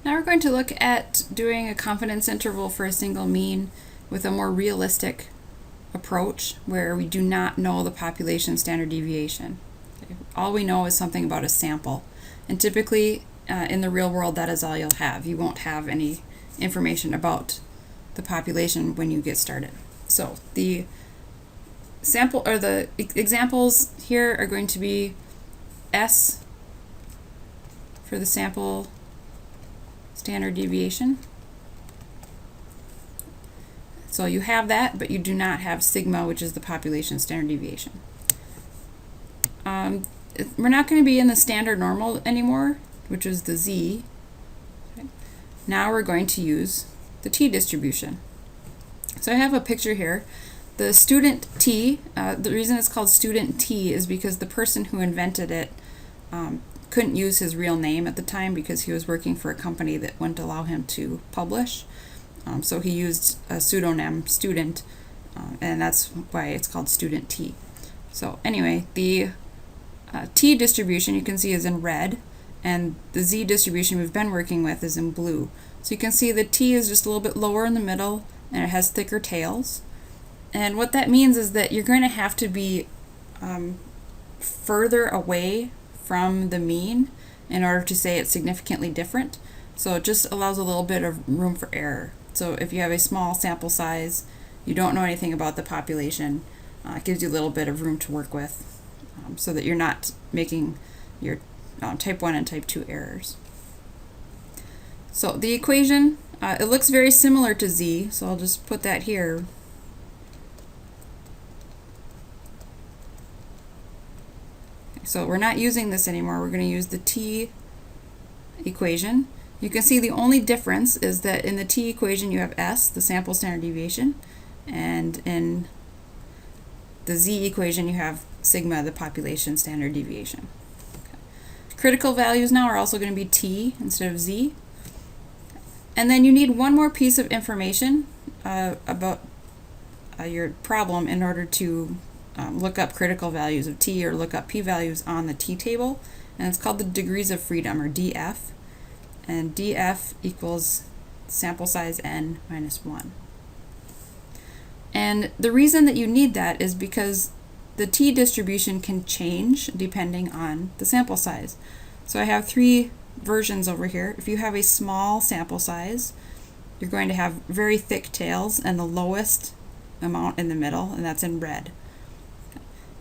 Now we're going to look at doing a confidence interval for a single mean with a more realistic approach where we do not know the population standard deviation. Okay. All we know is something about a sample, and typically in the real world that is all you'll have. You won't have any information about the population when you get started. So the sample or the examples here are going to be S for the sample standard deviation. So you have that, but you do not have sigma, which is the population standard deviation. We're not going to be in the standard normal anymore, which is the Z. Okay. Now we're going to use the T distribution. So I have a picture here. The student T, the reason it's called student T is because the person who invented it couldn't use his real name at the time because he was working for a company that wouldn't allow him to publish. So he used a pseudonym, student, and that's why it's called student T. So anyway, the T distribution you can see is in red, and the Z distribution we've been working with is in blue. So you can see the T is just a little bit lower in the middle, and it has thicker tails. And what that means is that you're going to have to be further away from the mean in order to say it's significantly different. So it just allows a little bit of room for error. So if you have a small sample size, you don't know anything about the population, it gives you a little bit of room to work with so that you're not making your type 1 and type 2 errors. So the equation, it looks very similar to Z, so I'll just put that here. So we're not using this anymore. We're going to use the T equation. You can see the only difference is that in the T equation you have S, the sample standard deviation, and in the Z equation you have sigma, the population standard deviation. Okay. Critical values now are also going to be T instead of Z. And then you need one more piece of information about your problem in order to look up critical values of T or look up p-values on the T table, and it's called the degrees of freedom, or DF, and DF equals sample size n minus 1. And the reason that you need that is because the T distribution can change depending on the sample size. So I have three versions over here. If you have a small sample size, you're going to have very thick tails and the lowest amount in the middle, and that's in red.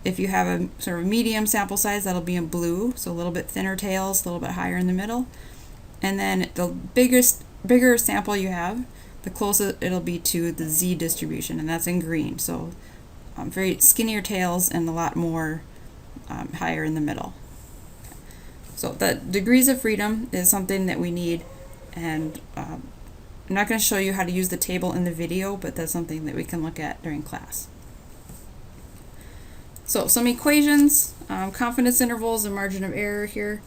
If you have a sort of medium sample size, that'll be in blue, so a little bit thinner tails, a little bit higher in the middle. And then the bigger sample you have, the closer it'll be to the Z distribution, and that's in green. So very skinnier tails and a lot more higher in the middle. So the degrees of freedom is something that we need, and I'm not going to show you how to use the table in the video, but that's something that we can look at during class. So some equations, confidence intervals and margin of error here.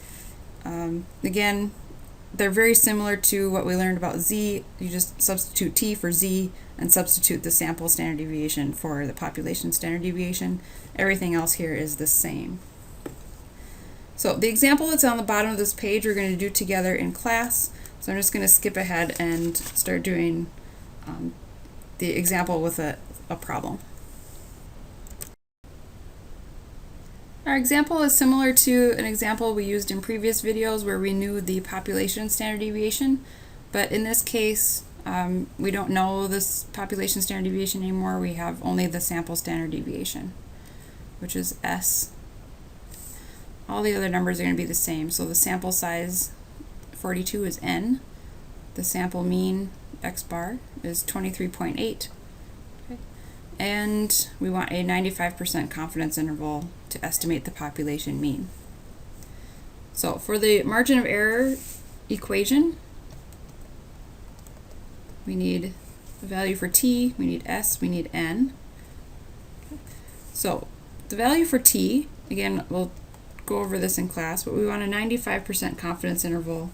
Again, they're very similar to what we learned about Z. You just substitute T for Z and substitute the sample standard deviation for the population standard deviation. Everything else here is the same. So the example that's on the bottom of this page we're going to do together in class. So I'm just going to skip ahead and start doing the example with a problem. Our example is similar to an example we used in previous videos where we knew the population standard deviation, but in this case we don't know this population standard deviation anymore. We have only the sample standard deviation, which is S. All the other numbers are going to be the same. So the sample size 42 is N. The sample mean X bar is 23.8. Okay. And we want a 95% confidence interval to estimate the population mean. So for the margin of error equation, we need the value for T, we need S, we need N. Okay. So the value for T, again, we'll go over this in class, but we want a 95% confidence interval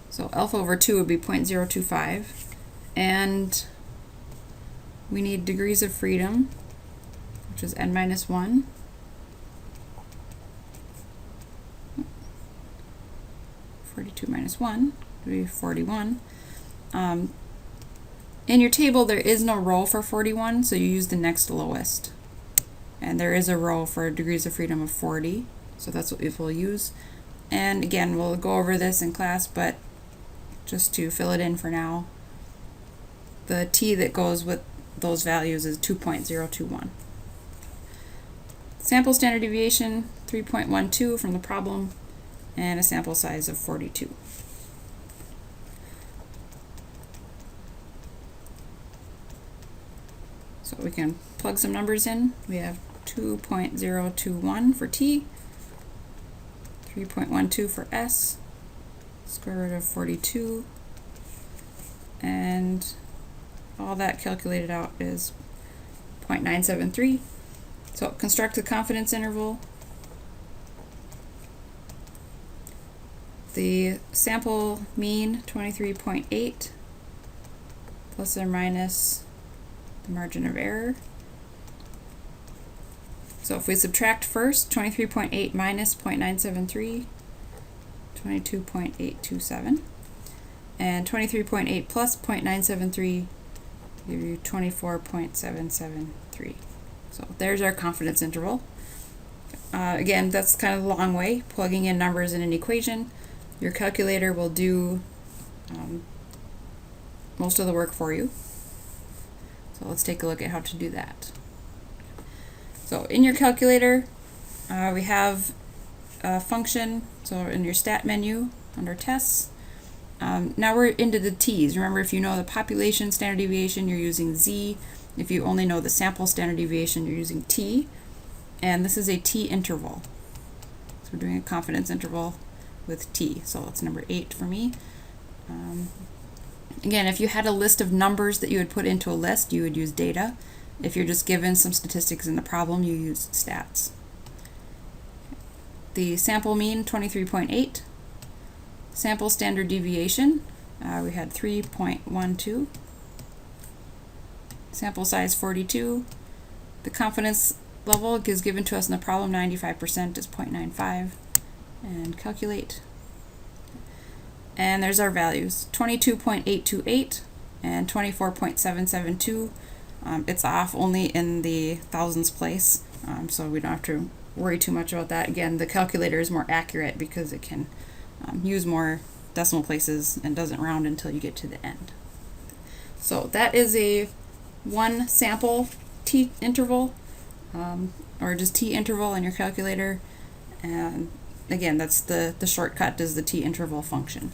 so alpha over 2 would be 0.025, and we need degrees of freedom which is n minus 1. -1 would be 41. In your table, there is no row for 41, so you use the next lowest. And there is a row for degrees of freedom of 40, so that's what we'll use. And again, we'll go over this in class, but just to fill it in for now, the t that goes with those values is 2.021. Sample standard deviation, 3.12 from the problem, and a sample size of 42. So we can plug some numbers in. We have 2.021 for t, 3.12 for s, square root of 42, and all that calculated out is 0.973. So construct the confidence interval. The sample mean 23.8 plus or minus the margin of error. So if we subtract first, 23.8 minus 0.973, 22.827, and 23.8 plus 0.973 give you 24.773. So there's our confidence interval. Again, that's kind of a long way, plugging in numbers in an equation. Your calculator will do most of the work for you. So let's take a look at how to do that. So in your calculator, we have a function, so in your stat menu under tests. Now we're into the t's. Remember, if you know the population standard deviation, you're using z. If you only know the sample standard deviation, you're using t. And this is a t-interval. So we're doing a confidence interval with t. So that's number 8 for me. Again, if you had a list of numbers that you would put into a list, you would use data. If you're just given some statistics in the problem, you use stats. The sample mean, 23.8. Sample standard deviation, we had 3.12. Sample size 42. The confidence level is given to us in the problem, 95% is 0.95. And calculate. And there's our values, 22.828 and 24.772. It's off only in the thousands place, so we don't have to worry too much about that. Again, the calculator is more accurate because it can use more decimal places and doesn't round until you get to the end. So that is a one sample t-interval, or just t-interval in your calculator. And again, that's the shortcut is the t-interval function.